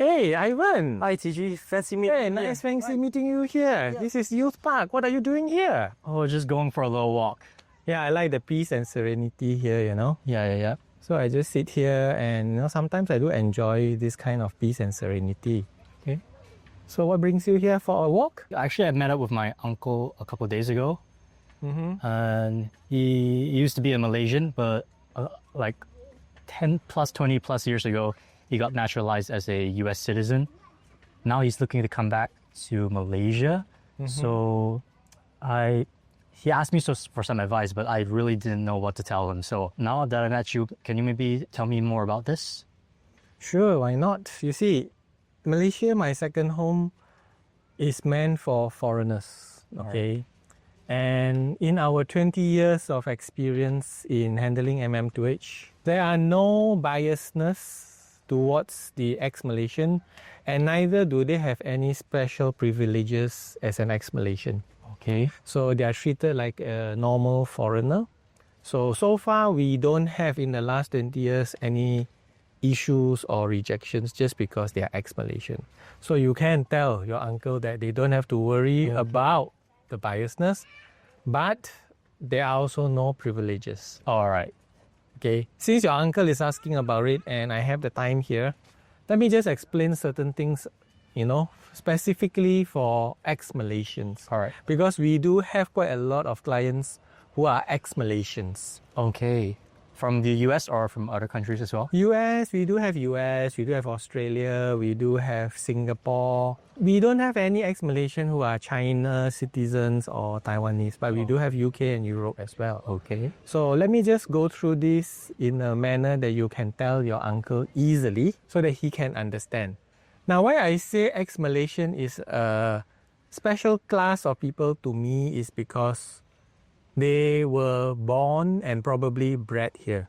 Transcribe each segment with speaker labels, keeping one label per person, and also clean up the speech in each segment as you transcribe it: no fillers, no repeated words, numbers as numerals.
Speaker 1: Hey, Ivan.
Speaker 2: Hi, TG. Fancy meeting
Speaker 1: Hey,
Speaker 2: you.
Speaker 1: nice fancy meeting you here. This is Youth Park. What are you doing here?
Speaker 2: Oh, just going for a little walk.
Speaker 1: Yeah, I like the peace and serenity here,
Speaker 2: Yeah.
Speaker 1: So I just sit here and, sometimes I do enjoy this kind of peace and serenity. Okay. So what brings you here for a walk?
Speaker 2: Actually, I met up with my uncle a couple of days ago. And he used to be a Malaysian, but like 10 plus, 20 plus years ago, he got naturalized as a US citizen. Now he's looking to come back to Malaysia. So he asked me for some advice, but I really didn't know what to tell him. So now that I met you, can you maybe tell me more about this?
Speaker 1: Sure, why not? You see, Malaysia My Second Home is meant for foreigners, okay? And in our 20 years of experience in handling MM2H, there are no biasness towards the ex-Malaysian, and neither do they have any special privileges as an ex-Malaysian.
Speaker 2: Okay.
Speaker 1: So they are treated like a normal foreigner. So far we don't have in the last 20 years any issues or rejections just because they are ex-Malaysian. So you can tell your uncle that they don't have to worry about the biasness, but there are also no privileges.
Speaker 2: All right.
Speaker 1: Okay, since your uncle is asking about it and I have the time here, let me just explain certain things, specifically for ex-Malaysians.
Speaker 2: All right.
Speaker 1: Because we do have quite a lot of clients who are ex-Malaysians.
Speaker 2: Okay. From the US or from other countries as well?
Speaker 1: US, we do have Australia, we do have Singapore. We don't have any ex-Malaysian who are China citizens or Taiwanese, but we do have UK and Europe as well.
Speaker 2: Okay.
Speaker 1: So let me just go through this in a manner that you can tell your uncle easily so that he can understand. Now, why I say ex-Malaysian is a special class of people to me is because they were born and probably bred here.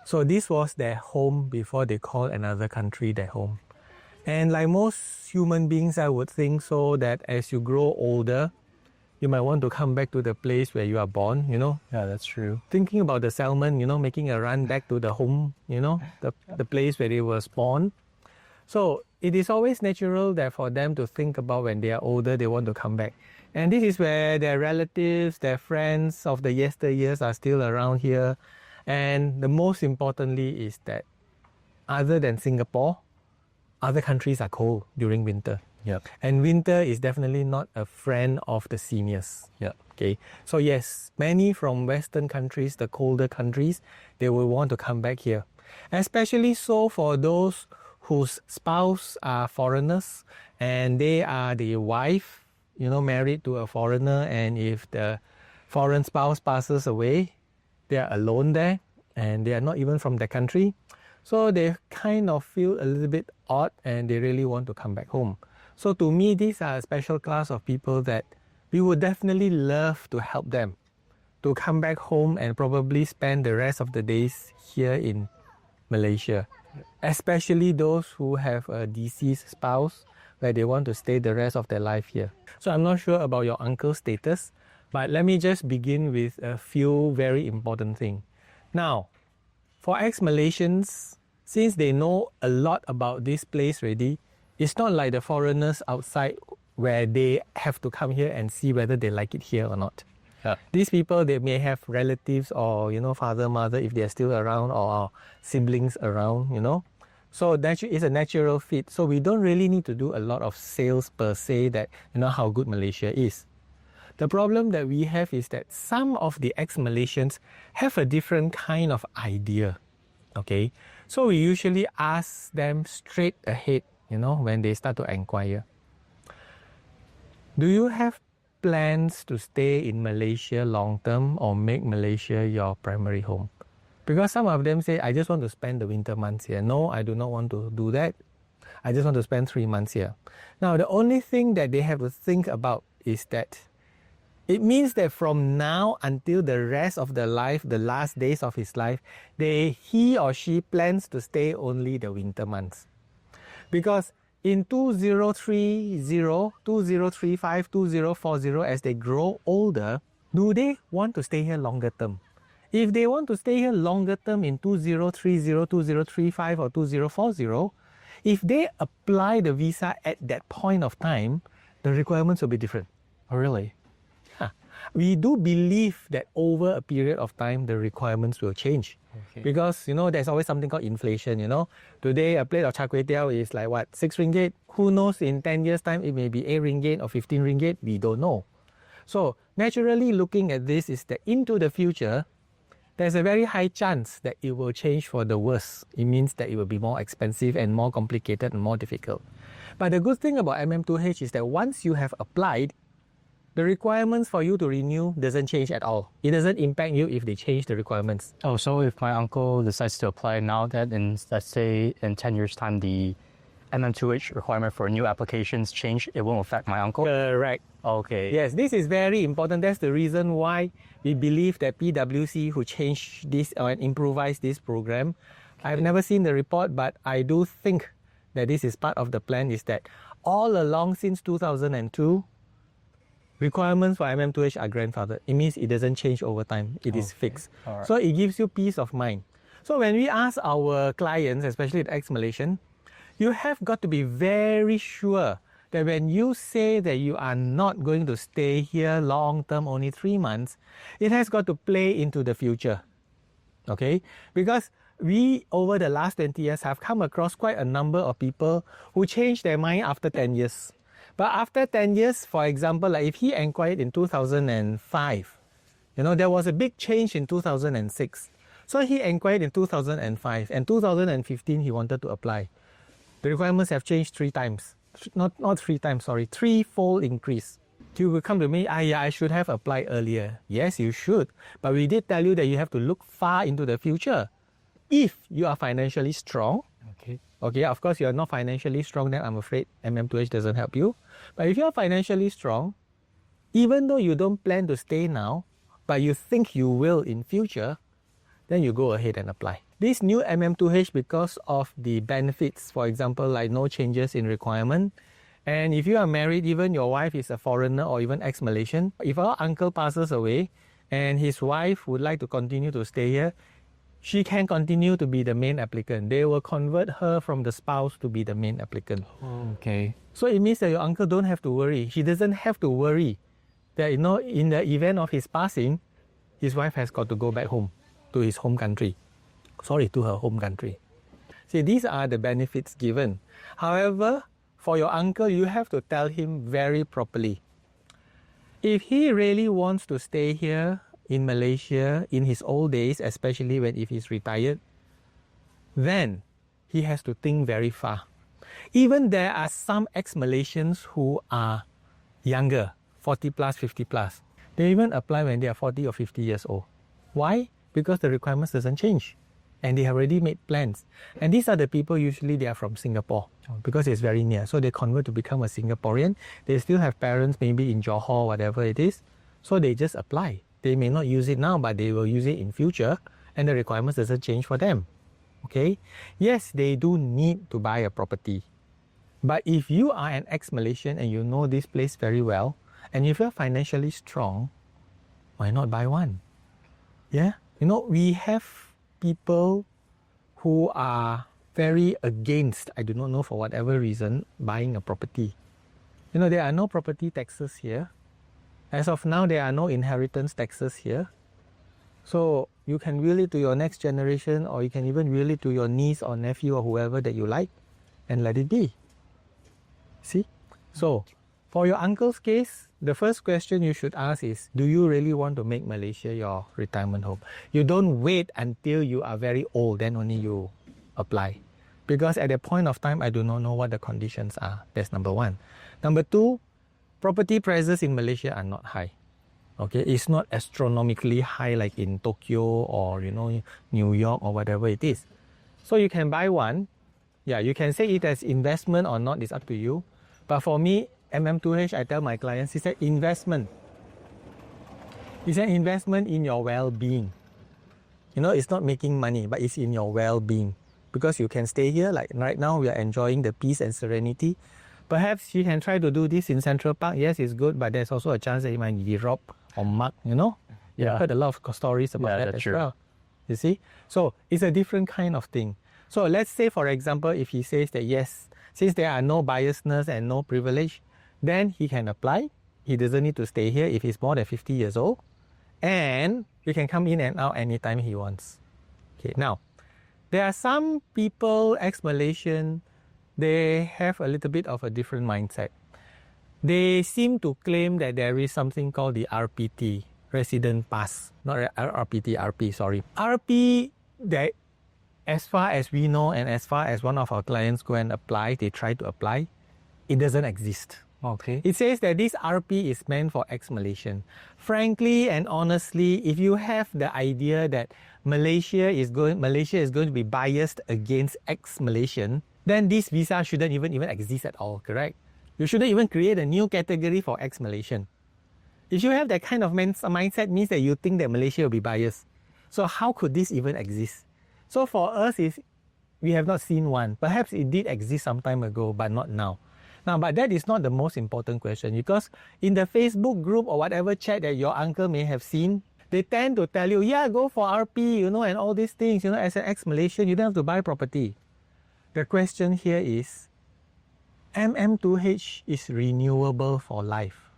Speaker 1: So this was their home before they called another country their home. And like most human beings, I would think so that as you grow older, you might want to come back to the place where you are born,
Speaker 2: Yeah, that's true.
Speaker 1: Thinking about the salmon, making a run back to the home, the place where they were spawned. So it is always natural that for them to think about when they are older, they want to come back. And this is where their relatives, their friends of the yesteryears are still around here. And the most importantly is that other than Singapore, other countries are cold during winter.
Speaker 2: Yep.
Speaker 1: And winter is definitely not a friend of the seniors.
Speaker 2: Yep.
Speaker 1: Okay. So yes, many from Western countries, the colder countries, they will want to come back here. Especially so for those whose spouse are foreigners and they are the wife, married to a foreigner, and if the foreign spouse passes away, they are alone there and they are not even from the country. So they kind of feel a little bit odd and they really want to come back home. So to me, these are a special class of people that we would definitely love to help them to come back home and probably spend the rest of the days here in Malaysia. Especially those who have a deceased spouse where they want to stay the rest of their life here. So I'm not sure about your uncle's status, but let me just begin with a few very important things. Now, for ex-Malaysians, since they know a lot about this place already, it's not like the foreigners outside where they have to come here and see whether they like it here or not.
Speaker 2: Yeah.
Speaker 1: These people, they may have relatives or, father, mother, if they're still around, or siblings around, So that is a natural fit. So we don't really need to do a lot of sales per se that, how good Malaysia is. The problem that we have is that some of the ex-Malaysians have a different kind of idea. Okay? So we usually ask them straight ahead, when they start to inquire. Do you have plans to stay in Malaysia long term or make Malaysia your primary home? Because some of them say, I just want to spend the winter months here. No, I do not want to do that. I just want to spend 3 months here. Now, the only thing that they have to think about is that it means that from now until the rest of their life, the last days of his life, he or she plans to stay only the winter months. Because in 2030, 2035, 2040, as they grow older, do they want to stay here longer term? If they want to stay here longer term in 2030, 2035 or 2040, If they apply the visa at that point of time, the requirements will be different.
Speaker 2: Oh, really?
Speaker 1: We do believe that over a period of time, the requirements will change.
Speaker 2: Okay.
Speaker 1: Because, there's always something called inflation, Today, a plate of char kway teow is like, what, 6 ringgit? Who knows, in 10 years' time, it may be 8 ringgit or 15 ringgit. We don't know. So, naturally, looking at this is that into the future, there's a very high chance that it will change for the worse. It means that it will be more expensive and more complicated and more difficult. But the good thing about MM2H is that once you have applied, the requirements for you to renew doesn't change at all. It doesn't impact you if they change the requirements.
Speaker 2: Oh, so if my uncle decides to apply now, that in, let's say, in 10 years' time, the MM2H requirement for new applications change, it won't affect my uncle?
Speaker 1: Correct.
Speaker 2: Okay.
Speaker 1: Yes, this is very important. That's the reason why we believe that PwC who changed this and improvised this program. I've never seen the report, but I do think that this is part of the plan, is that all along since 2002, requirements for MM2H are grandfathered. It means it doesn't change over time. It is fixed.
Speaker 2: Right.
Speaker 1: So it gives you peace of mind. So when we ask our clients, especially the ex-Malaysian, you have got to be very sure that when you say that you are not going to stay here long term, only 3 months, it has got to play into the future. Okay? Because we, over the last 20 years, have come across quite a number of people who change their mind after 10 years. But after 10 years, for example, like if he inquired in 2005, there was a big change in 2006. So he inquired in 2005, and 2015 he wanted to apply. The requirements have changed 3 times. Not 3 times, sorry, 3-fold increase. You will come to me, yeah, I should have applied earlier. Yes, you should. But we did tell you that you have to look far into the future. If you are financially strong, okay, of course, you are not financially strong, then I'm afraid MM2H doesn't help you. But if you are financially strong, even though you don't plan to stay now, but you think you will in future, then you go ahead and apply. This new MM2H, because of the benefits, for example, like no changes in requirement, and if you are married, even your wife is a foreigner or even ex-Malaysian, if our uncle passes away and his wife would like to continue to stay here, she can continue to be the main applicant. They will convert her from the spouse to be the main applicant.
Speaker 2: Okay.
Speaker 1: So it means that your uncle don't have to worry. He doesn't have to worry that, in the event of his passing, his wife has got to go back home to his home country. To her home country. See, these are the benefits given. However, for your uncle, you have to tell him very properly. If he really wants to stay here in Malaysia in his old days, especially if he's retired, then he has to think very far. Even there are some ex-Malaysians who are younger, 40 plus, 50 plus. They even apply when they are 40 or 50 years old. Why? Because the requirements doesn't change. And they have already made plans. And these are the people, usually they are from Singapore because it's very near. So they convert to become a Singaporean. They still have parents maybe in Johor, whatever it is. So they just apply. They may not use it now, but they will use it in future. And the requirements doesn't change for them. Okay? Yes, they do need to buy a property. But if you are an ex-Malaysian and you know this place very well, and if you're financially strong, why not buy one? Yeah? We have people who are very against, I do not know for whatever reason, buying a property. There are no property taxes here. As of now, there are no inheritance taxes here. So you can will it to your next generation, or you can even will it to your niece or nephew or whoever that you like, and let it be. See? So for your uncle's case, the first question you should ask is, do you really want to make Malaysia your retirement home? You don't wait until you are very old, then only you apply. Because at that point of time, I do not know what the conditions are. That's number one. Number two, property prices in Malaysia are not high. Okay, it's not astronomically high like in Tokyo or New York or whatever it is. So you can buy one. Yeah, you can say it as investment or not, it's up to you. But for me, MM2H, I tell my clients, it's an investment. It's an investment in your well-being. It's not making money, but it's in your well-being. Because you can stay here, like right now we are enjoying the peace and serenity. Perhaps you can try to do this in Central Park. Yes, it's good, but there's also a chance that you might be robbed or mugged,
Speaker 2: Yeah.
Speaker 1: I've heard a lot of stories about that as
Speaker 2: true.
Speaker 1: well. You see? So it's a different kind of thing. So let's say, for example, if he says that yes, since there are no biasness and no privilege, then he can apply. He doesn't need to stay here if he's more than 50 years old. And he can come in and out anytime he wants. Okay, now, there are some people, ex-Malaysian, they have a little bit of a different mindset. They seem to claim that there is something called the RPT, Resident Pass. Not RPT, RP, sorry. RP, that as far as we know and as far as one of our clients go and apply, they try to apply, it doesn't exist.
Speaker 2: Okay.
Speaker 1: It says that this RP is meant for ex-Malaysian. Frankly and honestly, if you have the idea that Malaysia is going to be biased against ex-Malaysian, then this visa shouldn't even exist at all, correct? You shouldn't even create a new category for ex-Malaysian. If you have that kind of mindset, means that you think that Malaysia will be biased. So how could this even exist? So for us, we have not seen one. Perhaps it did exist some time ago, but not now. Now, but that is not the most important question, because in the Facebook group or whatever chat that your uncle may have seen, they tend to tell you, yeah, go for RP, and all these things, as an ex-Malaysian, you don't have to buy property. The question here is, MM2H is renewable for life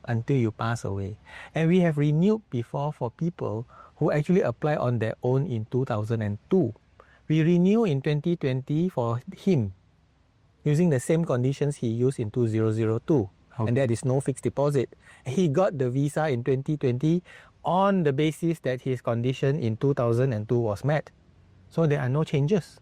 Speaker 1: until you pass away. And we have renewed before for people who actually apply on their own in 2002. We renew in 2020 for him, using the same conditions he used in 2002. Okay. And there is no fixed deposit. He got the visa in 2020 on the basis that his condition in 2002 was met. So there are no changes.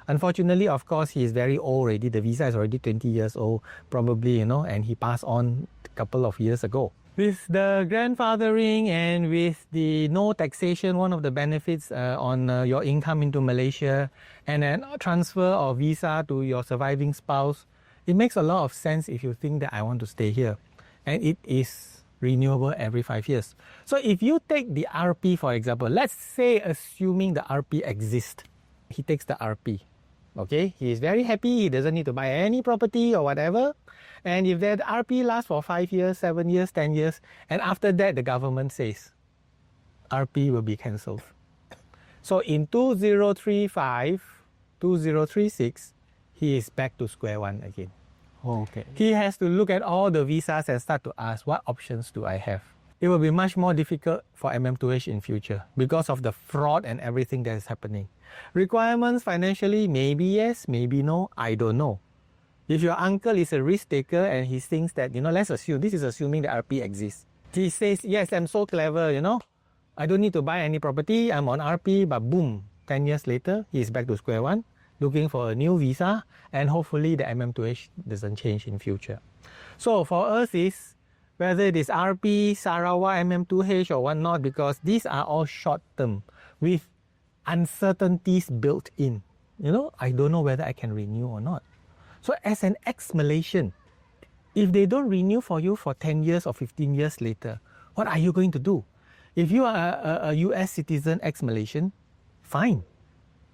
Speaker 1: Unfortunately, of course, he is very old already. The visa is already 20 years old, probably, and he passed on a couple of years ago. With the grandfathering and with the no taxation, one of the benefits on your income into Malaysia, and then transfer of visa to your surviving spouse, it makes a lot of sense if you think that I want to stay here. And it is renewable every 5 years. So if you take the RP, for example, let's say assuming the RP exists, he takes the RP. Okay, he is very happy, he doesn't need to buy any property or whatever. And if that RP lasts for 5 years, 7 years, 10 years, and after that the government says RP will be cancelled. So in 2035, 2036, he is back to square one again.
Speaker 2: Okay.
Speaker 1: He has to look at all the visas and start to ask, what options do I have? It will be much more difficult for MM2H in future because of the fraud and everything that is happening. Requirements financially, maybe yes, maybe no, I don't know. If your uncle is a risk taker and he thinks that, let's assume, this is assuming the RP exists. He says, yes, I'm so clever, I don't need to buy any property, I'm on RP, but boom, 10 years later, he is back to square one, looking for a new visa, and hopefully the MM2H doesn't change in future. So for us is, whether it is RP, Sarawak, MM2H or whatnot, because these are all short term with uncertainties built in. I don't know whether I can renew or not. So as an ex-Malaysian, if they don't renew for you for 10 years or 15 years later, what are you going to do? If you are a US citizen ex-Malaysian, fine.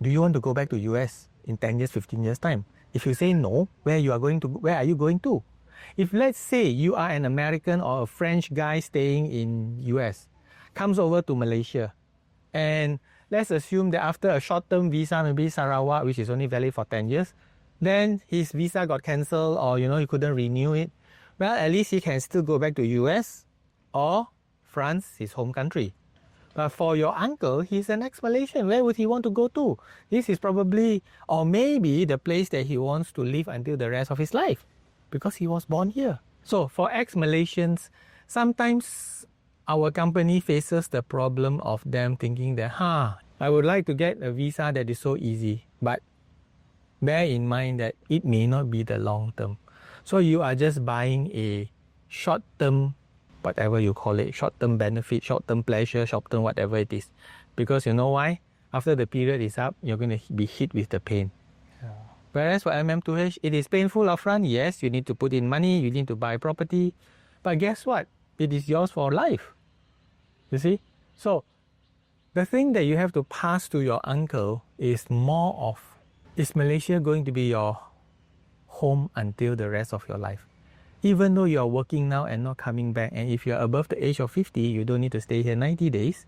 Speaker 1: Do you want to go back to US in 10 years, 15 years time? If you say no, where are you going to? If let's say you are an American or a French guy staying in US, comes over to Malaysia, and let's assume that after a short-term visa, maybe Sarawak, which is only valid for 10 years, then his visa got cancelled or, he couldn't renew it. Well, at least he can still go back to US or France, his home country. But for your uncle, he's an ex-Malaysian. Where would he want to go to? This is probably, or maybe the place that he wants to live until the rest of his life, because he was born here. So for ex-Malaysians, sometimes our company faces the problem of them thinking that, I would like to get a visa that is so easy, but bear in mind that it may not be the long term. So you are just buying a short-term, whatever you call it, short-term benefit, short-term pleasure, short-term whatever it is. Because you know why? After the period is up, you're going to be hit with the pain. Yeah. Whereas for MM2H, it is painful upfront. Yes, you need to put in money, you need to buy property. But guess what? It is yours for life. You see? So the thing that you have to pass to your uncle is more of, is Malaysia going to be your home until the rest of your life? Even though you are working now and not coming back, and if you are above the age of 50, you don't need to stay here 90 days,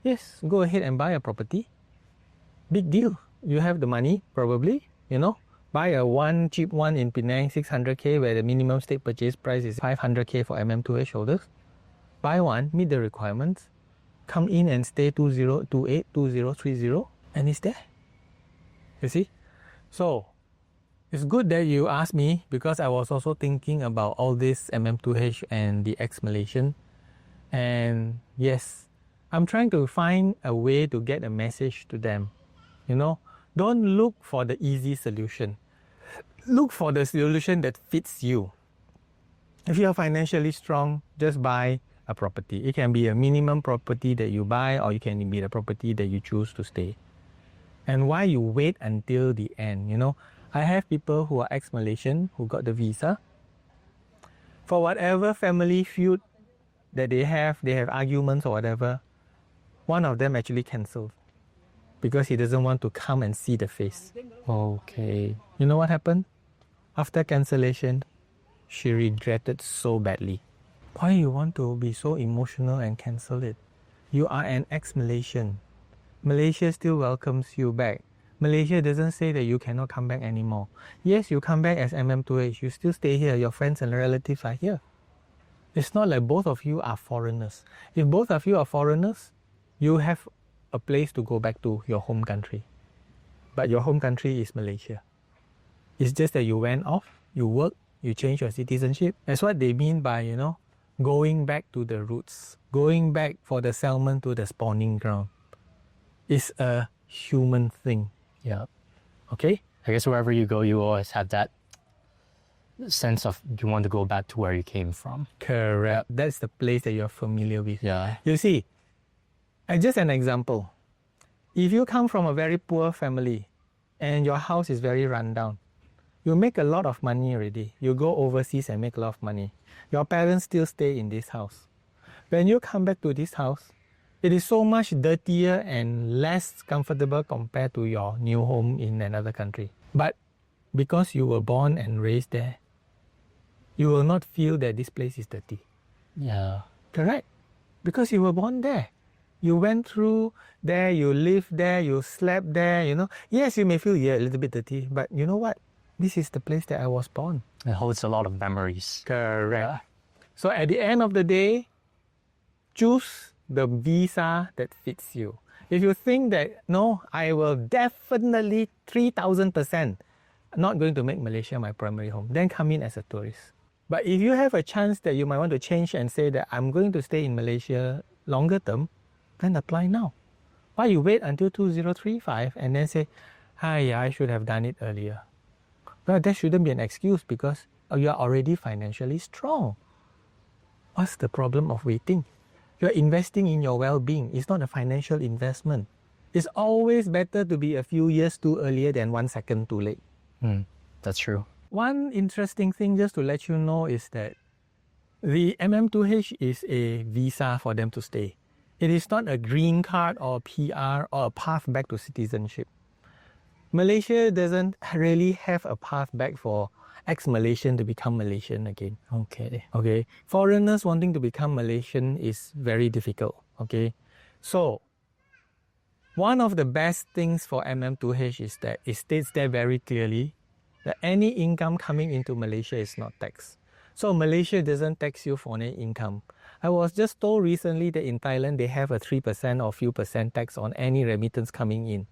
Speaker 1: yes, go ahead and buy a property. Big deal. you have the money, probably, buy a one cheap one in Penang, 600k, where the minimum state purchase price is 500k for MM2H holders. Buy one, meet the requirements, come in and stay 2028, 2030, and it's there. You see? So, it's good that you asked me, because I was also thinking about all this MM2H and the Ex-Malaysian. And yes, I'm trying to find a way to get a message to them. Don't look for the easy solution. Look for the solution that fits you. If you are financially strong, just buy a property. It can be a minimum property that you buy, or it can be the property that you choose to stay. And why you wait until the end? I have people who are ex-Malaysian who got the visa. For whatever family feud that they have arguments or whatever, one of them actually cancelled because he doesn't want to come and see the face.
Speaker 2: Okay.
Speaker 1: You know what happened? After cancellation, she regretted so badly. Why you want to be so emotional and cancel it? You are an ex-Malaysian. Malaysia still welcomes you back. Malaysia doesn't say that you cannot come back anymore. Yes, you come back as MM2H. You still stay here. Your friends and relatives are here. It's not like both of you are foreigners. If both of you are foreigners, you have a place to go back to, your home country. But your home country is Malaysia. It's just that you went off, you work, you change your citizenship. That's what they mean by, going back to the roots. Going back for the salmon to the spawning ground. It's a human thing.
Speaker 2: Yeah.
Speaker 1: Okay?
Speaker 2: I guess wherever you go, you always have that sense of you want to go back to where you came from.
Speaker 1: Correct. That's the place that you're familiar with.
Speaker 2: Yeah.
Speaker 1: You see, just an example. If you come from a very poor family and your house is very run down, you make a lot of money already. You go overseas and make a lot of money. Your parents still stay in this house. When you come back to this house, it is so much dirtier and less comfortable compared to your new home in another country. But because you were born and raised there, you will not feel that this place is dirty.
Speaker 2: Yeah.
Speaker 1: Correct? Because you were born there. You went through there, you lived there, you slept there, Yes, you may feel, a little bit dirty, but you know what? This is the place that I was born.
Speaker 2: It holds a lot of memories.
Speaker 1: Correct.
Speaker 2: Yeah.
Speaker 1: So at the end of the day, choose the visa that fits you. If you think that, no, I will definitely 3,000% not going to make Malaysia my primary home, then come in as a tourist. But if you have a chance that you might want to change and say that I'm going to stay in Malaysia longer term, then apply now. Why you wait until 2035 and then say, I should have done it earlier? Well, that shouldn't be an excuse because you are already financially strong. What's the problem of waiting? You're investing in your well-being. It's not a financial investment. It's always better to be a few years too earlier than 1 second too late.
Speaker 2: That's true.
Speaker 1: One interesting thing just to let you know is that the MM2H is a visa for them to stay. It is not a green card or PR or a path back to citizenship. Malaysia doesn't really have a path back for ex-Malaysian to become Malaysian again. Okay. Foreigners wanting to become Malaysian is very difficult. Okay. So, one of the best things for MM2H is that it states there very clearly that any income coming into Malaysia is not taxed. So Malaysia doesn't tax you for any income. I was just told recently that in Thailand they have a 3% or few percent tax on any remittance coming in.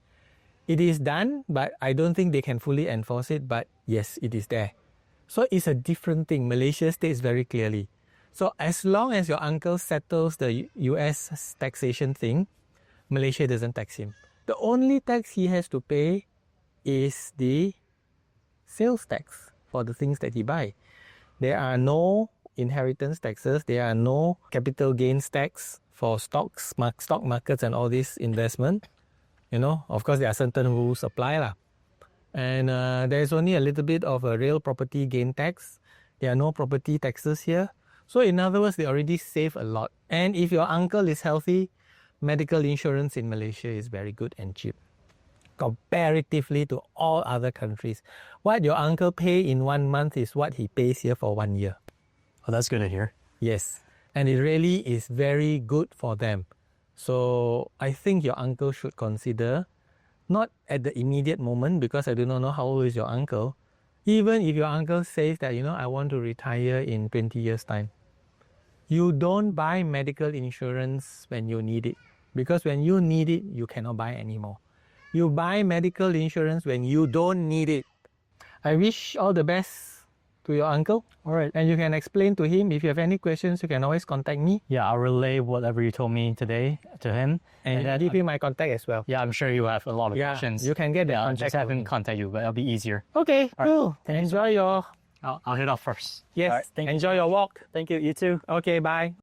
Speaker 1: It is done, but I don't think they can fully enforce it, but yes, it is there. So it's a different thing. Malaysia states very clearly. So as long as your uncle settles the US taxation thing, Malaysia doesn't tax him. The only tax he has to pay is the sales tax for the things that he buy. There are no inheritance taxes. There are no capital gains tax for stock markets and all this investment. Of course, there are certain rules apply lah. And there's only a little bit of a real property gain tax. There are no property taxes here. So in other words, they already save a lot. And if your uncle is healthy, medical insurance in Malaysia is very good and cheap comparatively to all other countries. What your uncle pay in 1 month is what he pays here for 1 year.
Speaker 2: Oh, that's good to hear.
Speaker 1: Yes. And it really is very good for them. So I think your uncle should consider not at the immediate moment, because I do not know how old is your uncle. Even if your uncle says that, I want to retire in 20 years' time, you don't buy medical insurance when you need it. Because when you need it, you cannot buy anymore. You buy medical insurance when you don't need it. I wish all the best to your uncle.
Speaker 2: All right.
Speaker 1: And you can explain to him. If you have any questions, you can always contact me.
Speaker 2: Yeah, I'll relay whatever you told me today to him.
Speaker 1: And
Speaker 2: then
Speaker 1: give him my contact as well.
Speaker 2: Yeah, I'm sure you have a lot of questions.
Speaker 1: You can get the
Speaker 2: I'll
Speaker 1: contact.
Speaker 2: just have him contact you, but it'll be easier.
Speaker 1: Okay,
Speaker 2: All
Speaker 1: cool.
Speaker 2: right.
Speaker 1: Enjoy your...
Speaker 2: I'll head off first.
Speaker 1: Yes,
Speaker 2: All right, thank you.
Speaker 1: enjoy your walk.
Speaker 2: Thank you. You too.
Speaker 1: Okay, bye.